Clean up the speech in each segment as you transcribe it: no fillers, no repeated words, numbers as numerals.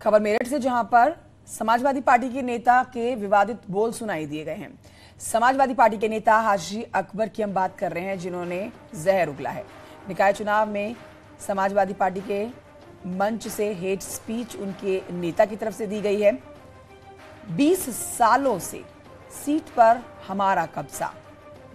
खबर मेरठ से, जहां पर समाजवादी पार्टी के नेता के विवादित बोल सुनाई दिए गए हैं। समाजवादी पार्टी के नेता हाजी अकबर की हम बात कर रहे हैं, जिन्होंने जहर उगला है। निकाय चुनाव में समाजवादी पार्टी के मंच से हेट स्पीच उनके नेता की तरफ से दी गई है। 20 सालों से सीट पर हमारा कब्जा,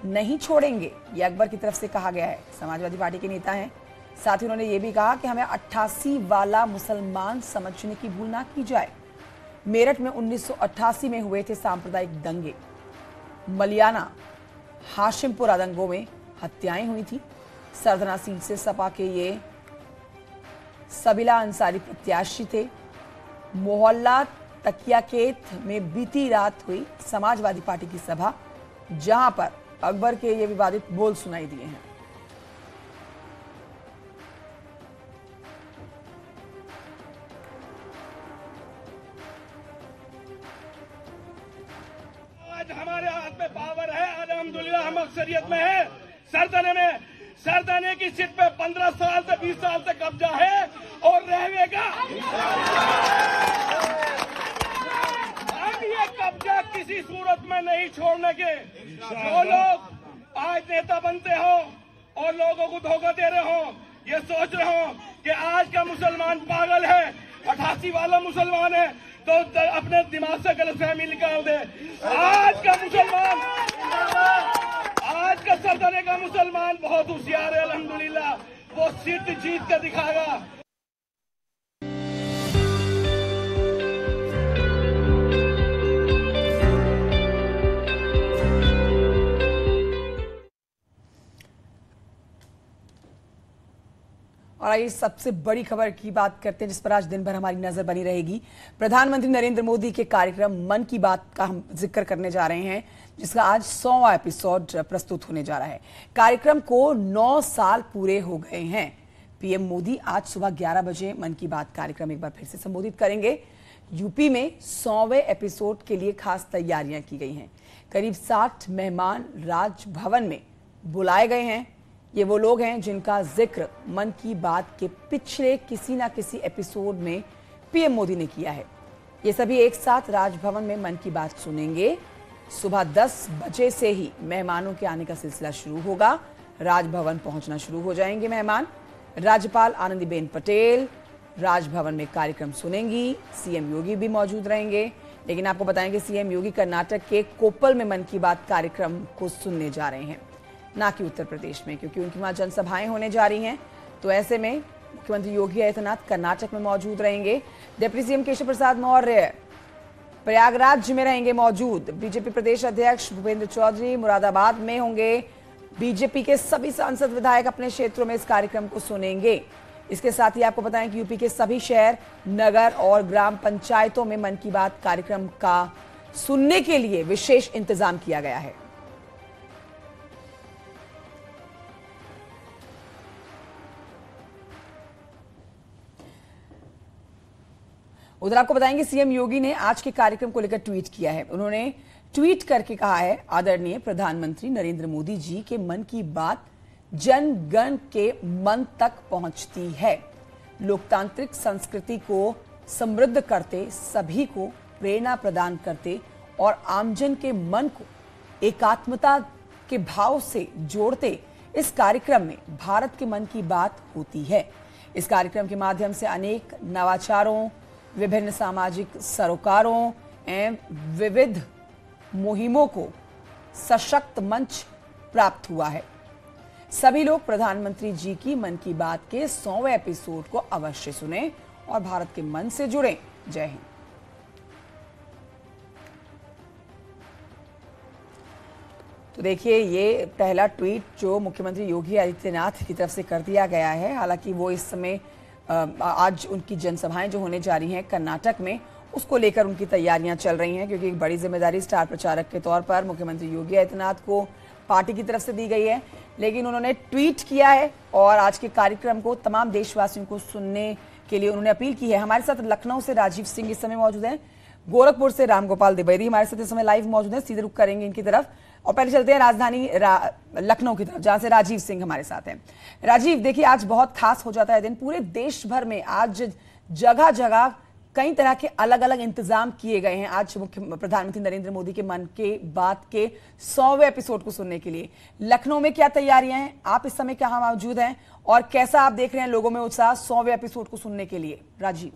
नहीं छोड़ेंगे, ये अकबर की तरफ से कहा गया है। समाजवादी पार्टी के नेता हैं। साथ ही उन्होंने ये भी कहा कि हमें 88 वाला मुसलमान समझने की भूल ना की जाए। मेरठ में 1988 में हुए थे सांप्रदायिक दंगे। मलियाना हाशिमपुरा दंगों में हत्याएं हुई थी। सरधना सीट से सपा के ये सबीला अंसारी प्रत्याशी थे। मोहल्ला तकियाकेत में बीती रात हुई समाजवादी पार्टी की सभा, जहां पर अकबर के ये विवादित बोल सुनाई दिए हैं। आज हमारे हाथ में पावर है, अल्हम्दुलिल्लाह हम अक्सरियत में है। सरदाने की सीट पे 15 साल से 20 साल से कब्जा है और रहेगा। हम ये कब्जा किसी सूरत में नहीं छोड़ने के। जो लोग आज नेता बनते हो और लोगों को धोखा दे रहे हो, ये सोच रहे हो कि आज का मुसलमान पागल है, 88 वाला मुसलमान है, तो अपने दिमाग से गलतफहमी निकाल दे। आज का सरदाने का मुसलमान बहुत होशियार है, अल्हम्दुलिल्लाह वो सीट जीत कर दिखाएगा। और आइए सबसे बड़ी खबर की बात करते हैं, जिस पर आज दिन भर हमारी नजर बनी रहेगी। प्रधानमंत्री नरेंद्र मोदी के कार्यक्रम मन की बात का हम जिक्र करने जा रहे हैं, जिसका आज 100वां एपिसोड प्रस्तुत होने जा रहा है। कार्यक्रम को 9 साल पूरे हो गए हैं। पीएम मोदी आज सुबह 11 बजे मन की बात कार्यक्रम एक बार फिर से संबोधित करेंगे। यूपी में 100वें एपिसोड के लिए खास तैयारियां की गई हैं। करीब 60 मेहमान राजभवन में बुलाए गए हैं। ये वो लोग हैं जिनका जिक्र मन की बात के पिछले किसी ना किसी एपिसोड में पीएम मोदी ने किया है। ये सभी एक साथ राजभवन में मन की बात सुनेंगे। सुबह 10 बजे से ही मेहमानों के आने का सिलसिला शुरू होगा। राजभवन पहुंचना शुरू हो जाएंगे मेहमान। राज्यपाल आनंदीबेन पटेल राजभवन में कार्यक्रम सुनेंगी। सीएम योगी भी मौजूद रहेंगे। लेकिन आपको बताएंगे, सीएम योगी कर्नाटक के कोप्पल में मन की बात कार्यक्रम को सुनने जा रहे हैं, ना कि उत्तर प्रदेश में, क्योंकि उनकी वहां जनसभाएं होने जा रही हैं। तो ऐसे में मुख्यमंत्री योगी आदित्यनाथ कर्नाटक में मौजूद रहेंगे। डिप्टी सीएम केशव प्रसाद मौर्य प्रयागराज में रहेंगे मौजूद। बीजेपी प्रदेश अध्यक्ष भूपेंद्र चौधरी मुरादाबाद में होंगे। बीजेपी के सभी सांसद विधायक अपने क्षेत्रों में इस कार्यक्रम को सुनेंगे। इसके साथ ही आपको बताएं कि यूपी के सभी शहर, नगर और ग्राम पंचायतों में मन की बात कार्यक्रम का सुनने के लिए विशेष इंतजाम किया गया है। उधर आपको बताएंगे, सीएम योगी ने आज के कार्यक्रम को लेकर ट्वीट किया है। उन्होंने ट्वीट करके कहा है, आदरणीय प्रधानमंत्री नरेंद्र मोदी जी के मन की बात जन गण के मन तक पहुंचती है। लोकतांत्रिक संस्कृति को समृद्ध करते, सभी को प्रेरणा प्रदान करते और आमजन के मन को एकात्मता के भाव से जोड़ते इस कार्यक्रम में भारत के मन की बात होती है। इस कार्यक्रम के माध्यम से अनेक नवाचारों, विभिन्न सामाजिक सरोकारों एवं विविध मुहिमों को सशक्त मंच प्राप्त हुआ है। सभी लोग प्रधानमंत्री जी की मन की बात के 100वें एपिसोड को अवश्य सुने और भारत के मन से जुड़े। जय हिंद। तो देखिए, ये पहला ट्वीट जो मुख्यमंत्री योगी आदित्यनाथ की तरफ से कर दिया गया है। हालांकि वो इस समय आज उनकी जनसभाएं जो होने जा रही हैं कर्नाटक में, उसको लेकर उनकी तैयारियां चल रही हैं, क्योंकि एक बड़ी जिम्मेदारी स्टार प्रचारक के तौर पर मुख्यमंत्री योगी आदित्यनाथ को पार्टी की तरफ से दी गई है। लेकिन उन्होंने ट्वीट किया है और आज के कार्यक्रम को तमाम देशवासियों को सुनने के लिए उन्होंने अपील की है। हमारे साथ लखनऊ से राजीव सिंह इस समय मौजूद हैं। गोरखपुर से रामगोपाल द्विवेदी हमारे साथ इस समय लाइव मौजूद हैं। सीधे रुख करेंगे इनकी तरफ और पहले चलते हैं राजधानी लखनऊ की तरफ, जहां से राजीव सिंह हमारे साथ हैं। राजीव, देखिए आज बहुत खास हो जाता है दिन, पूरे देश भर में आज जगह जगह कई तरह के अलग अलग इंतजाम किए गए हैं आज प्रधानमंत्री नरेंद्र मोदी के मन की बात के 100वें एपिसोड को सुनने के लिए। लखनऊ में क्या तैयारियां हैं, आप इस समय कहां मौजूद हैं और कैसा आप देख रहे हैं लोगों में उत्साह 100वें एपिसोड को सुनने के लिए? राजीव।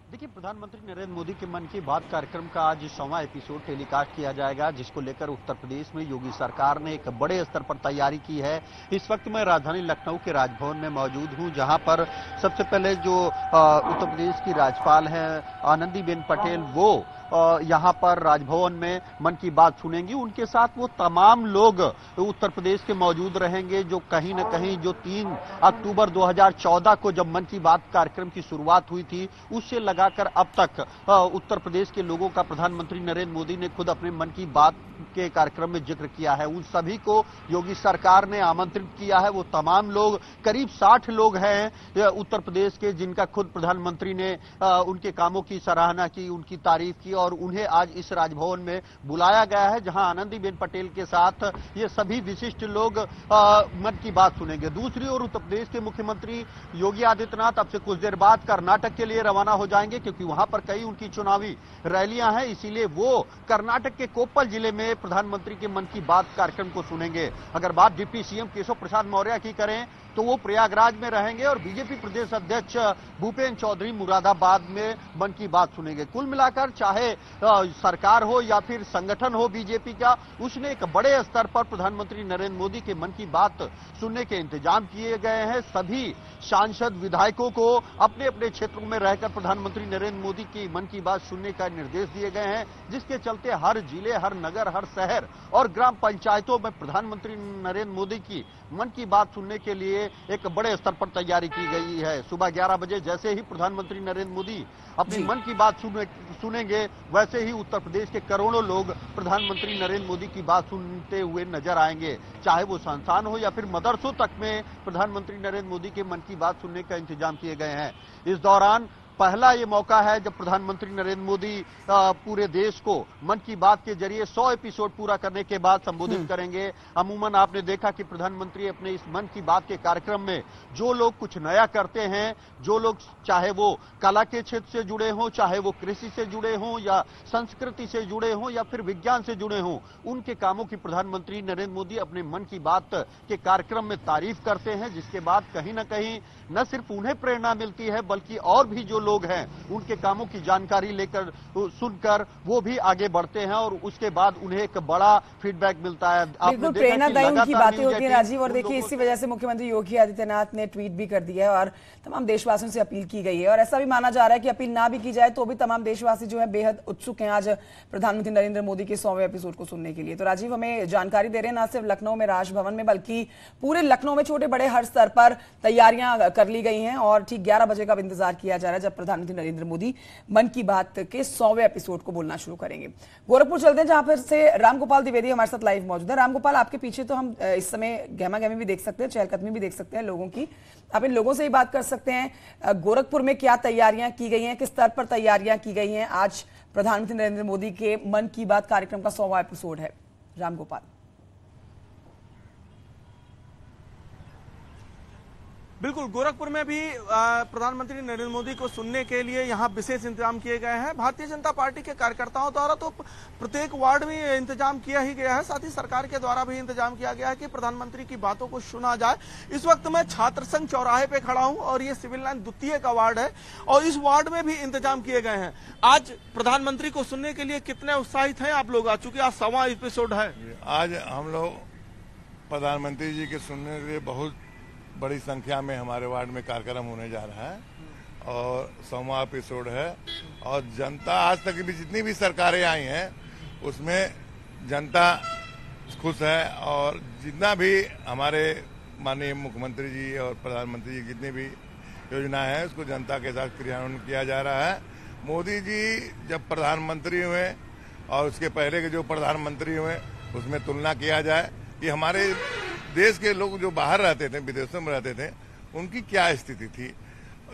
देखिए, प्रधानमंत्री नरेंद्र मोदी के मन की बात कार्यक्रम का आज 100वां एपिसोड टेलीकास्ट किया जाएगा, जिसको लेकर उत्तर प्रदेश में योगी सरकार ने एक बड़े स्तर पर तैयारी की है। इस वक्त मैं राजधानी लखनऊ के राजभवन में मौजूद हूं, जहां पर सबसे पहले जो उत्तर प्रदेश की राज्यपाल हैं आनंदीबेन पटेल, वो यहाँ पर राजभवन में मन की बात सुनेंगी। उनके साथ वो तमाम लोग उत्तर प्रदेश के मौजूद रहेंगे जो कहीं न कहीं जो 3 अक्टूबर 2014 को जब मन की बात कार्यक्रम की शुरुआत हुई थी, उससे लगाकर अब तक उत्तर प्रदेश के लोगों का प्रधानमंत्री नरेंद्र मोदी ने खुद अपने मन की बात के कार्यक्रम में जिक्र किया है। उन सभी को योगी सरकार ने आमंत्रित किया है। वो तमाम लोग, करीब 60 लोग हैं उत्तर प्रदेश के, जिनका खुद प्रधानमंत्री ने उनके कामों की सराहना की, उनकी तारीफ की और उन्हें आज इस राजभवन में बुलाया गया है, जहां आनंदीबेन पटेल के साथ ये सभी विशिष्ट लोग मन की बात सुनेंगे। दूसरी ओर उत्तर प्रदेश के मुख्यमंत्री योगी आदित्यनाथ अब से कुछ देर बाद कर्नाटक के लिए रवाना हो जाएंगे, क्योंकि वहां पर कई उनकी चुनावी रैलियां हैं। इसीलिए वो कर्नाटक के कोप्पल जिले में प्रधानमंत्री के मन की बात कार्यक्रम को सुनेंगे। अगर बात डिप्टी सीएम केशव प्रसाद मौर्य की करें तो वो प्रयागराज में रहेंगे और बीजेपी प्रदेश अध्यक्ष भूपेन्द्र चौधरी मुरादाबाद में मन की बात सुनेंगे। कुल मिलाकर चाहे सरकार हो या फिर संगठन हो बीजेपी का, उसने एक बड़े स्तर पर प्रधानमंत्री नरेंद्र मोदी के मन की बात सुनने के इंतजाम किए गए हैं। सभी सांसद विधायकों को अपने अपने क्षेत्रों में रहकर प्रधानमंत्री नरेंद्र मोदी की मन की बात सुनने का निर्देश दिए गए हैं, जिसके चलते हर जिले, हर नगर, हर शहर और ग्राम पंचायतों में प्रधानमंत्री नरेंद्र मोदी की मन की बात सुनने के लिए एक बड़े स्तर पर तैयारी की गई है। सुबह 11 बजे जैसे ही प्रधानमंत्री नरेंद्र मोदी अपनी मन की बात सुनेंगे, वैसे ही उत्तर प्रदेश के करोड़ों लोग प्रधानमंत्री नरेंद्र मोदी की बात सुनते हुए नजर आएंगे। चाहे वो संस्थान हो या फिर मदरसों तक में प्रधानमंत्री नरेंद्र मोदी के मन की बात सुनने का इंतजाम किए गए हैं। इस दौरान पहला ये मौका है जब प्रधानमंत्री नरेंद्र मोदी पूरे देश को मन की बात के जरिए 100 एपिसोड पूरा करने के बाद संबोधित करेंगे। अमूमन आपने देखा कि प्रधानमंत्री अपने इस मन की बात के कार्यक्रम में जो लोग कुछ नया करते हैं, जो लोग चाहे वो कला के क्षेत्र से जुड़े हों, चाहे वो कृषि से जुड़े हों या संस्कृति से जुड़े हों या फिर विज्ञान से जुड़े हों, उनके कामों की प्रधानमंत्री नरेंद्र मोदी अपने मन की बात के कार्यक्रम में तारीफ करते हैं, जिसके बाद कहीं न कहीं न सिर्फ उन्हें प्रेरणा मिलती है बल्कि और भी जो लोग हैं उनके कामों की जानकारी लेकर, सुनकर वो भी आगे बढ़ते हैं और उसके बाद उन्हें एक बड़ा फीडबैक मिलता है। बिल्कुल प्रेरणादायी उनकी बातें होती हैं राजीव, और देखिए इसी वजह से मुख्यमंत्री योगी आदित्यनाथ ने ट्वीट भी कर दिया है और तमाम देशवासियों से अपील की गई है। और ऐसा भी माना जा रहा है कि अपील ना भी की जाए तो भी तमाम देशवासी जो है बेहद उत्सुक हैं आज प्रधानमंत्री नरेंद्र मोदी के 100वें एपिसोड को सुनने के लिए। तो राजीव हमें जानकारी दे रहे हैं, ना सिर्फ लखनऊ में राजभवन में बल्कि पूरे लखनऊ में छोटे बड़े हर स्तर पर तैयारियां कर ली गई हैं और ठीक 11 बजे का इंतजार किया जा रहा है जब प्रधानमंत्री नरेंद्र मोदी मन की बात के 100वें एपिसोड को बोलना शुरू करेंगे। गोरखपुर चलते हैं, जहां पर से रामगोपाल द्विवेदी हमारे साथ लाइव मौजूद है। रामगोपाल, आपके पीछे तो हम इस समय गहमा गहमी भी देख सकते हैं, चहलकदमी भी देख सकते हैं लोगों की। आप इन लोगों से ही बात कर सकते हैं, गोरखपुर में क्या तैयारियां की गई हैं, किस स्तर पर तैयारियां की गई हैं? आज प्रधानमंत्री नरेंद्र मोदी के मन की बात कार्यक्रम का 100वां एपिसोड है। रामगोपाल। बिल्कुल, गोरखपुर में भी प्रधानमंत्री नरेंद्र मोदी को सुनने के लिए यहाँ विशेष इंतजाम किए गए हैं। भारतीय जनता पार्टी के कार्यकर्ताओं द्वारा तो प्रत्येक वार्ड में इंतजाम किया ही गया है, साथ ही सरकार के द्वारा भी इंतजाम किया गया है कि प्रधानमंत्री की बातों को सुना जाए। इस वक्त मैं छात्र संघ चौराहे पे खड़ा हूँ और ये सिविल लाइन द्वितीय का वार्ड है और इस वार्ड में भी इंतजाम किए गए हैं। आज प्रधानमंत्री को सुनने के लिए कितने उत्साहित हैं आप लोग? चूंकि आज 100वां एपिसोड है। आज हम लोग प्रधानमंत्री जी के सुनने के लिए बहुत बड़ी संख्या में हमारे वार्ड में कार्यक्रम होने जा रहा है और 100वां एपिसोड है। और जनता, आज तक भी जितनी भी सरकारें आई हैं उसमें जनता खुश है और जितना भी हमारे माननीय मुख्यमंत्री जी और प्रधानमंत्री जी जितनी भी योजना है उसको जनता के साथ क्रियान्वयन किया जा रहा है। मोदी जी जब प्रधानमंत्री हुए और उसके पहले के जो प्रधानमंत्री हुए उसमें तुलना किया जाए कि हमारे देश के लोग जो बाहर रहते थे, विदेशों में रहते थे, उनकी क्या स्थिति थी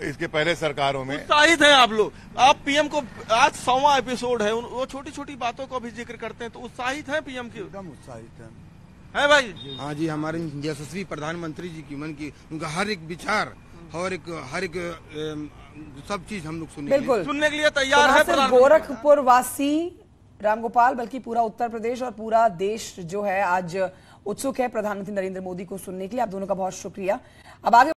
इसके पहले सरकारों में। उत्साहित हैं आप लोग, आप पीएम को, आज 100वां एपिसोड है, वो छोटी छोटी बातों को भी जिक्र करते हैं, तो उत्साहित हैं पीएम की? एकदम उत्साहित है भाई। हाँ जी, हमारे यशस्वी प्रधानमंत्री जी की मन की, उनका हर एक विचार और हर एक सब चीज हम लोग बिल्कुल सुनने के लिए तो तैयार ना है सिर्फ प्रधानमंत्री। गोरखपुर वासी रामगोपाल बल्कि पूरा उत्तर प्रदेश और पूरा देश जो है आज उत्सुक है प्रधानमंत्री नरेंद्र मोदी को सुनने के लिए। आप दोनों का बहुत शुक्रिया। अब आगे